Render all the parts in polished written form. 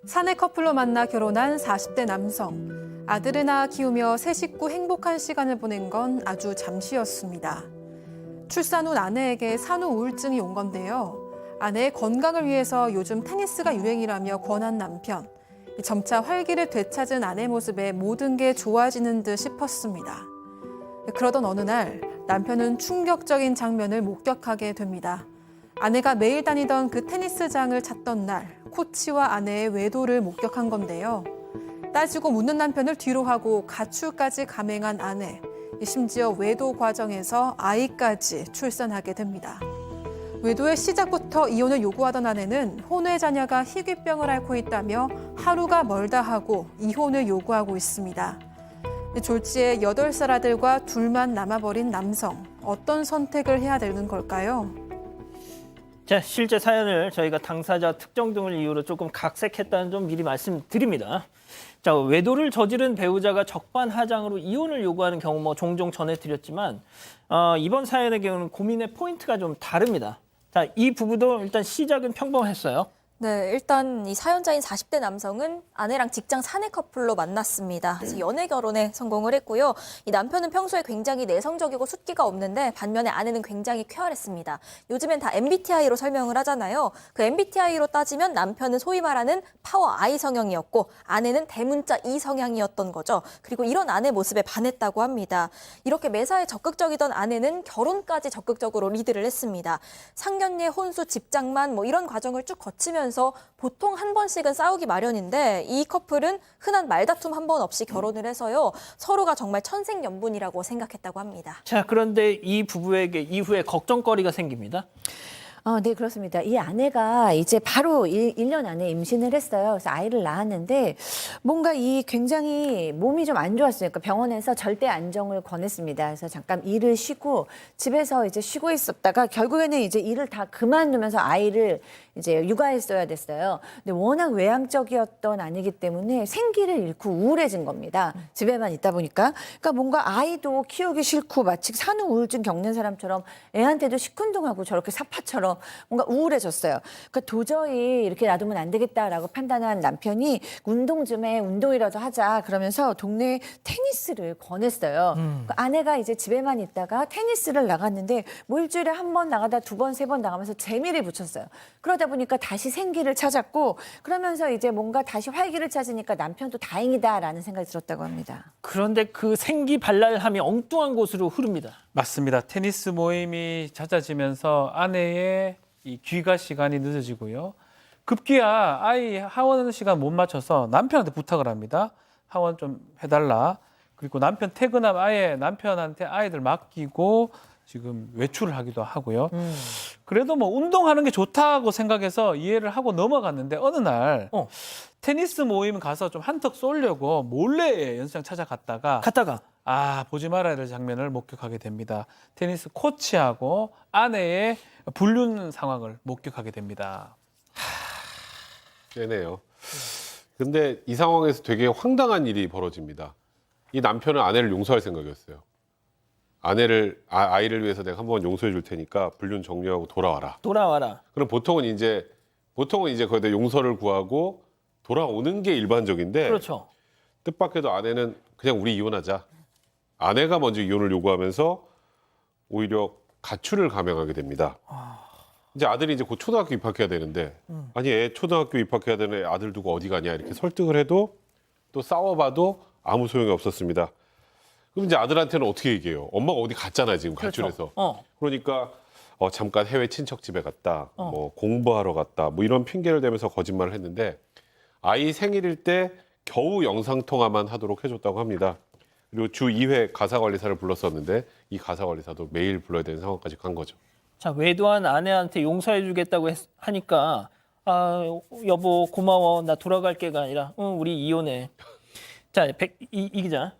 사내 커플로 만나 결혼한 40대 남성. 아들을 낳아 키우며 세 식구 행복한 시간을 보낸 건 아주 잠시였습니다. 출산 후 아내에게 산후 우울증이 온 건데요. 아내의 건강을 위해서 요즘 테니스가 유행이라며 권한 남편. 점차 활기를 되찾은 아내 모습에 모든 게 좋아지는 듯 싶었습니다. 그러던 어느 날 남편은 충격적인 장면을 목격하게 됩니다. 아내가 매일 다니던 그 테니스장을 찾던 날 코치와 아내의 외도를 목격한 건데요. 따지고 묻는 남편을 뒤로 하고 가출까지 감행한 아내. 심지어 외도 과정에서 아이까지 출산하게 됩니다. 외도의 시작부터 이혼을 요구하던 아내는 혼외 자녀가 희귀병을 앓고 있다며 하루가 멀다 하고 이혼을 요구하고 있습니다. 졸지에 8살 아들과 둘만 남아버린 남성. 어떤 선택을 해야 되는 걸까요? 자, 실제 사연을 저희가 당사자 특정 등을 이유로 조금 각색했다는 점 미리 말씀드립니다. 자, 외도를 저지른 배우자가 적반하장으로 이혼을 요구하는 경우 종종 전해드렸지만 이번 사연의 경우는 고민의 포인트가 좀 다릅니다. 자, 이 부부도 일단 시작은 평범했어요. 네, 일단 이 사연자인 40대 남성은 아내랑 직장 사내 커플로 만났습니다. 그래서 연애 결혼에 성공을 했고요. 이 남편은 평소에 굉장히 내성적이고 숫기가 없는데 반면에 아내는 굉장히 쾌활했습니다. 요즘엔 다 MBTI로 설명을 하잖아요. 그 MBTI로 따지면 남편은 소위 말하는 파워 I 성향이었고 아내는 대문자 E 성향이었던 거죠. 그리고 이런 아내 모습에 반했다고 합니다. 이렇게 매사에 적극적이던 아내는 결혼까지 적극적으로 리드를 했습니다. 상견례, 혼수, 집장만 이런 과정을 쭉 거치면서 보통 한 번씩은 싸우기 마련인데 이 커플은 흔한 말다툼 한 번 없이 결혼을 해서요. 서로가 정말 천생연분이라고 생각했다고 합니다. 자, 그런데 이 부부에게 이후에 걱정거리가 생깁니다. 네, 그렇습니다. 이 아내가 이제 바로 1년 안에 임신을 했어요. 그래서 아이를 낳았는데 뭔가 이 굉장히 몸이 좀 안 좋았어요. 그러니까 병원에서 절대 안정을 권했습니다. 그래서 잠깐 일을 쉬고 집에서 이제 쉬고 있었다가 결국에는 이제 일을 다 그만두면서 아이를 이제 육아했어야 됐어요. 근데 워낙 외향적이었던 아내이기 때문에 생기를 잃고 우울해진 겁니다. 집에만 있다 보니까. 그러니까 뭔가 아이도 키우기 싫고 마치 산후 우울증 겪는 사람처럼 애한테도 시큰둥하고 저렇게 사파처럼 뭔가 우울해졌어요. 그러니까 도저히 이렇게 놔두면 안 되겠다라고 판단한 남편이 운동 좀 해, 운동이라도 하자 그러면서 동네에 테니스를 권했어요. 그러니까 아내가 이제 집에만 있다가 테니스를 나갔는데 일주일에 한 번 나가다 두 번, 세 번 나가면서 재미를 붙였어요. 그러다 보니까 다시 생기를 찾았고 그러면서 이제 뭔가 다시 활기를 찾으니까 남편도 다행이다라는 생각이 들었다고 합니다. 그런데 그 생기 발랄함이 엉뚱한 곳으로 흐릅니다. 맞습니다. 테니스 모임이 잦아지면서 아내의 이 귀가 시간이 늦어지고요. 급기야 아이 하원 시간 못 맞춰서 남편한테 부탁을 합니다. 하원 좀 해달라. 그리고 남편 퇴근하면 아예 남편한테 아이들 맡기고 지금 외출을 하기도 하고요. 그래도 운동하는 게 좋다고 생각해서 이해를 하고 넘어갔는데 어느 날 테니스 모임 가서 좀 한턱 쏘려고 몰래 연습장 찾아갔다가 보지 말아야 될 장면을 목격하게 됩니다. 테니스 코치하고 아내의 불륜 상황을 목격하게 됩니다. 세네요. 근데 이 상황에서 되게 황당한 일이 벌어집니다. 이 남편은 아내를 용서할 생각이었어요. 아이를 위해서 내가 한번 용서해 줄 테니까 불륜 정리하고 돌아와라. 그럼 보통은 이제 거기다 용서를 구하고 돌아오는 게 일반적인데 그렇죠. 뜻밖에도 아내는 그냥 우리 이혼하자. 아내가 먼저 이혼을 요구하면서 오히려 가출을 감행하게 됩니다. 이제 아들이 이제 곧 초등학교 입학해야 되는데 아니 애 초등학교 입학해야 되는 아들 두고 어디 가냐 이렇게 설득을 해도 또 싸워봐도 아무 소용이 없었습니다. 그럼 이제 아들한테는 어떻게 얘기해요? 엄마가 어디 갔잖아요 지금 가출해서. 그러니까 잠깐 해외 친척 집에 갔다. 공부하러 갔다. 이런 핑계를 대면서 거짓말을 했는데 아이 생일일 때 겨우 영상통화만 하도록 해줬다고 합니다. 그리고 주 2회 가사관리사를 불렀었는데 이 가사관리사도 매일 불러야 되는 상황까지 간 거죠. 자, 외도한 아내한테 용서해 주겠다고 하니까 여보 고마워 나 돌아갈게가 아니라 우리 이혼해. 자, 이 기자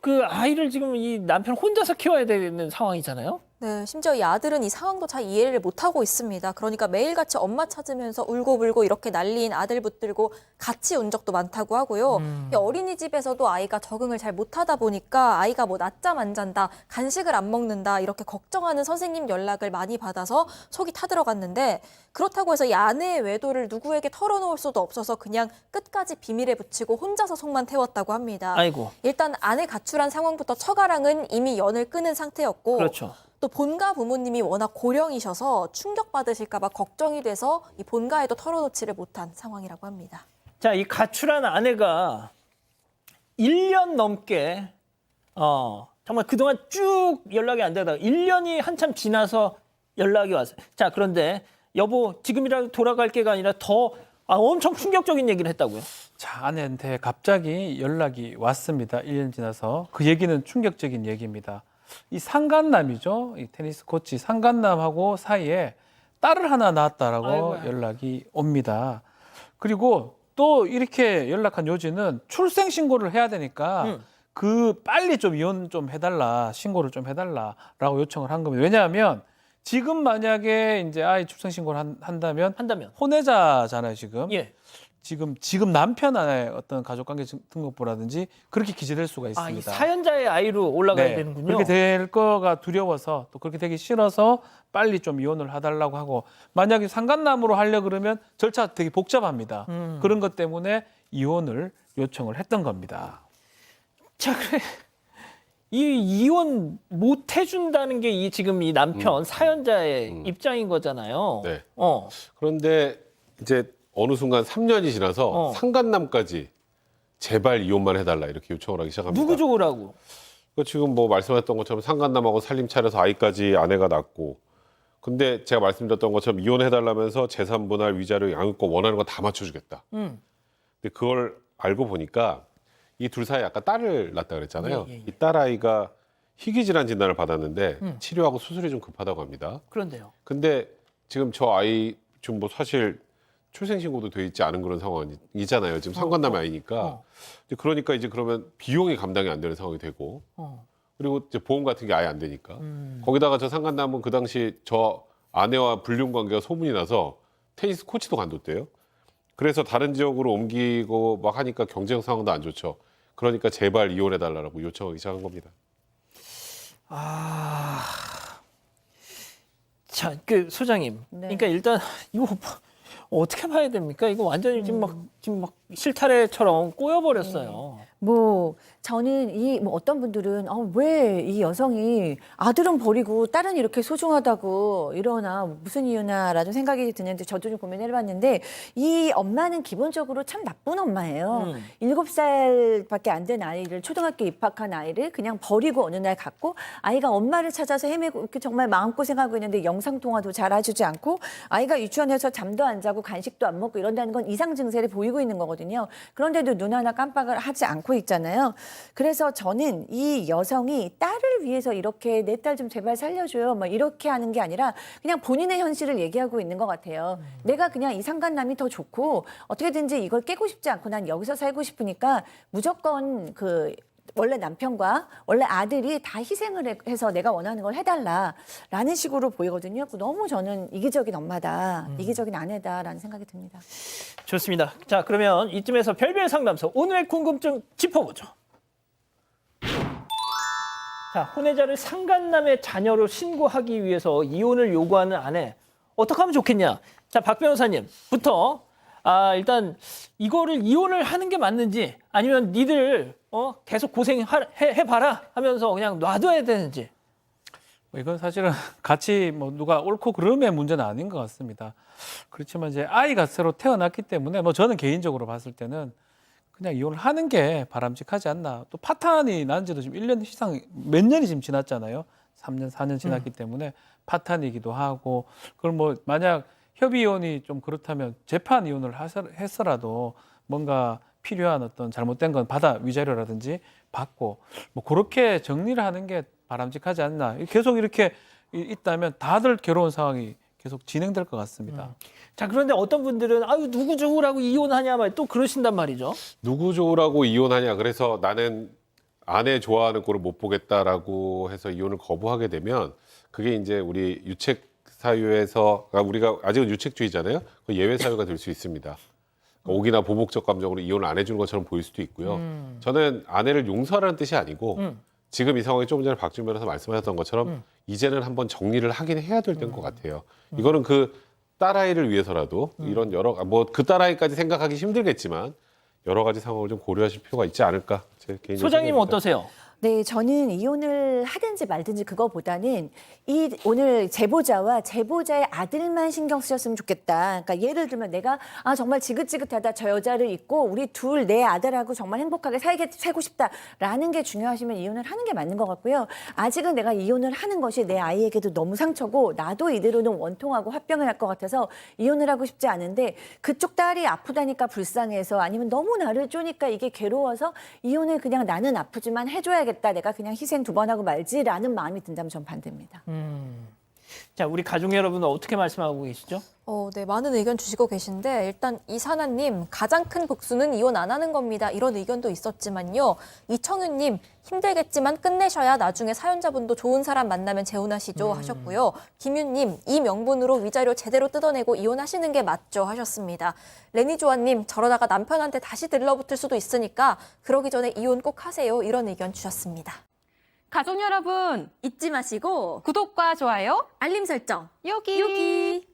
그 아이를 지금 이 남편 혼자서 키워야 되는 상황이잖아요. 네, 심지어 이 아들은 이 상황도 잘 이해를 못하고 있습니다. 그러니까 매일같이 엄마 찾으면서 울고불고 이렇게 난리인 아들 붙들고 같이 온 적도 많다고 하고요. 이 어린이집에서도 아이가 적응을 잘 못하다 보니까 아이가 뭐 낮잠 안 잔다, 간식을 안 먹는다 이렇게 걱정하는 선생님 연락을 많이 받아서 속이 타들어갔는데 그렇다고 해서 이 아내의 외도를 누구에게 털어놓을 수도 없어서 그냥 끝까지 비밀에 붙이고 혼자서 속만 태웠다고 합니다. 아이고. 일단 아내 가출한 상황부터 처가랑은 이미 연을 끊은 상태였고 그렇죠. 또 본가 부모님이 워낙 고령이셔서 충격받으실까 봐 걱정이 돼서 이 본가에도 털어놓지를 못한 상황이라고 합니다. 자, 이 가출한 아내가 1년 넘게 정말 그동안 쭉 연락이 안 되다가 1년이 한참 지나서 연락이 왔어요. 자, 그런데 여보 지금이라도 돌아갈게가 아니라 더 엄청 충격적인 얘기를 했다고요? 자, 아내한테 갑자기 연락이 왔습니다. 1년 지나서. 그 얘기는 충격적인 얘기입니다. 이 상간남이죠. 이 테니스 코치 상간남하고 사이에 딸을 하나 낳았다라고 아이고야. 연락이 옵니다. 그리고 또 이렇게 연락한 요지는 출생 신고를 해야 되니까 그 빨리 좀 이혼 좀 해달라, 신고를 좀 해달라라고 요청을 한 겁니다. 왜냐하면 지금 만약에 이제 아이 출생 신고를 한다면 혼외자잖아요, 지금. 예. 지금 남편의 어떤 가족관계 등록부라든지 그렇게 기재될 수가 이 있습니다. 사연자의 아이로 올라가야 네, 되는군요. 그렇게 될 거가 두려워서 또 그렇게 되기 싫어서 빨리 좀 이혼을 해달라고 하고 만약에 상간남으로 하려 그러면 절차가 되게 복잡합니다. 그런 것 때문에 이혼을 요청을 했던 겁니다. 자, 그래. 이 이혼 못 해준다는 게 지금 이 남편 사연자의 입장인 거잖아요. 네. 어. 그런데 이제 어느 순간 3년이 지나서 상간남까지 제발 이혼만 해달라 이렇게 요청을 하기 시작합니다. 누구 좋으라고? 지금 뭐 말씀하셨던 것처럼 상간남하고 살림 차려서 아이까지 아내가 낳고, 근데 제가 말씀드렸던 것처럼 이혼해달라면서 재산 분할, 위자료, 양육권 원하는 거 다 맞춰주겠다. 근데 그걸 알고 보니까 이 둘 사이에 아까 딸을 낳았다 그랬잖아요. 예. 이 딸 아이가 희귀질환 진단을 받았는데 치료하고 수술이 좀 급하다고 합니다. 그런데요. 근데 지금 저 아이 지금 뭐 사실 출생신고도 돼 있지 않은 그런 상황이잖아요. 지금 상간남의 아이니까. 그러니까 이제 그러면 비용이 감당이 안 되는 상황이 되고, 그리고 이제 보험 같은 게 아예 안 되니까. 거기다가 저 상간남은 그 당시 저 아내와 불륜 관계가 소문이 나서 테니스 코치도 관뒀대요. 그래서 다른 지역으로 옮기고 막 하니까 경쟁 상황도 안 좋죠. 그러니까 제발 이혼해달라고 요청하기 시작한 겁니다. 자, 그 소장님. 네. 그러니까 일단 이거 어떻게 봐야 됩니까? 이거 완전히 지금 막 실타래처럼 꼬여버렸어요. 뭐 저는 뭐 어떤 분들은 왜 이 여성이 아들은 버리고 딸은 이렇게 소중하다고 이러나 무슨 이유나라는 생각이 드는데 저도 좀 고민을 해봤는데 이 엄마는 기본적으로 참 나쁜 엄마예요. 7살밖에 안 된 아이를 초등학교 입학한 아이를 그냥 버리고 어느 날 갔고 아이가 엄마를 찾아서 헤매고 이렇게 정말 마음고생하고 있는데 영상통화도 잘 해주지 않고 아이가 유치원에서 잠도 안 자고 간식도 안 먹고 이런다는 건 이상 증세를 보이고 있는 거거든요. 그런데도 눈 하나 깜빡을 하지 않고 있잖아요. 그래서 저는 이 여성이 딸을 위해서 이렇게 내 딸 좀 제발 살려줘요. 막 이렇게 하는 게 아니라 그냥 본인의 현실을 얘기하고 있는 것 같아요. 내가 그냥 이 상간남이 더 좋고 어떻게든지 이걸 깨고 싶지 않고 난 여기서 살고 싶으니까 무조건 원래 남편과 원래 아들이 다 희생을 해서 내가 원하는 걸 해달라라는 식으로 보이거든요. 너무 저는 이기적인 엄마다, 이기적인 아내다라는 생각이 듭니다. 좋습니다. 자, 그러면 이쯤에서 별별 상담소 오늘의 궁금증 짚어보죠. 자, 혼외자를 상간남의 자녀로 신고하기 위해서 이혼을 요구하는 아내 어떻게 하면 좋겠냐? 자, 박 변호사님부터 일단 이거를 이혼을 하는 게 맞는지 아니면 니들 계속 고생해봐라 하면서 그냥 놔둬야 되는지. 이건 사실은 같이 누가 옳고 그름의 문제는 아닌 것 같습니다. 그렇지만 이제 아이가 새로 태어났기 때문에 저는 개인적으로 봤을 때는 그냥 이혼을 하는 게 바람직하지 않나. 또 파탄이 난 지도 지금 1년 이상 몇 년이 지금 지났잖아요. 3년, 4년 지났기 때문에 파탄이기도 하고 그걸 만약 협의 이혼이 좀 그렇다면 재판 이혼을 했어라도 뭔가 필요한 어떤 잘못된 건 받아 위자료라든지 받고 그렇게 정리를 하는 게 바람직하지 않나. 계속 이렇게 있다면 다들 괴로운 상황이 계속 진행될 것 같습니다. 자, 그런데 어떤 분들은 누구 좋으라고 이혼하냐 또 그러신단 말이죠. 누구 좋으라고 이혼하냐. 그래서 나는 아내 좋아하는 꼴을 못 보겠다라고 해서 이혼을 거부하게 되면 그게 이제 우리 유책 사유에서 우리가 아직은 유책주의잖아요. 그 예외 사유가 될 수 있습니다. 옥이나 보복적 감정으로 이혼을 안 해주는 것처럼 보일 수도 있고요. 저는 아내를 용서하라는 뜻이 아니고 지금 이 상황이 조금 전에 박준 변호사 말씀하셨던 것처럼 이제는 한번 정리를 하긴 해야 될 때인 것 같아요. 이거는 그 딸아이를 위해서라도 이런 여러 뭐 그 딸아이까지 생각하기 힘들겠지만 여러 가지 상황을 좀 고려하실 필요가 있지 않을까 제 개인적인 소장님 생각입니다. 어떠세요? 네, 저는 이혼을 하든지 말든지 그거보다는 오늘 제보자와 제보자의 아들만 신경 쓰셨으면 좋겠다. 그러니까 예를 들면 내가 정말 지긋지긋하다 저 여자를 잊고 우리 둘 내 아들하고 정말 행복하게 살고 싶다라는 게 중요하시면 이혼을 하는 게 맞는 것 같고요. 아직은 내가 이혼을 하는 것이 내 아이에게도 너무 상처고 나도 이대로는 원통하고 화병을 할 것 같아서 이혼을 하고 싶지 않은데 그쪽 딸이 아프다니까 불쌍해서 아니면 너무 나를 쪼니까 이게 괴로워서 이혼을 그냥 나는 아프지만 해줘야겠다. 내가 그냥 희생 2번 하고 말지라는 마음이 든다면 전 반대입니다. 자, 우리 가족 여러분은 어떻게 말씀하고 계시죠? 네, 많은 의견 주시고 계신데 일단 이사나님 가장 큰 복수는 이혼 안 하는 겁니다. 이런 의견도 있었지만요. 이청윤님 힘들겠지만 끝내셔야 나중에 사연자분도 좋은 사람 만나면 재혼하시죠 하셨고요. 김윤님 이 명분으로 위자료 제대로 뜯어내고 이혼하시는 게 맞죠 하셨습니다. 레니조아님 저러다가 남편한테 다시 들러붙을 수도 있으니까 그러기 전에 이혼 꼭 하세요. 이런 의견 주셨습니다. 가족 여러분, 잊지 마시고 구독과 좋아요, 알림 설정 여기. 여기.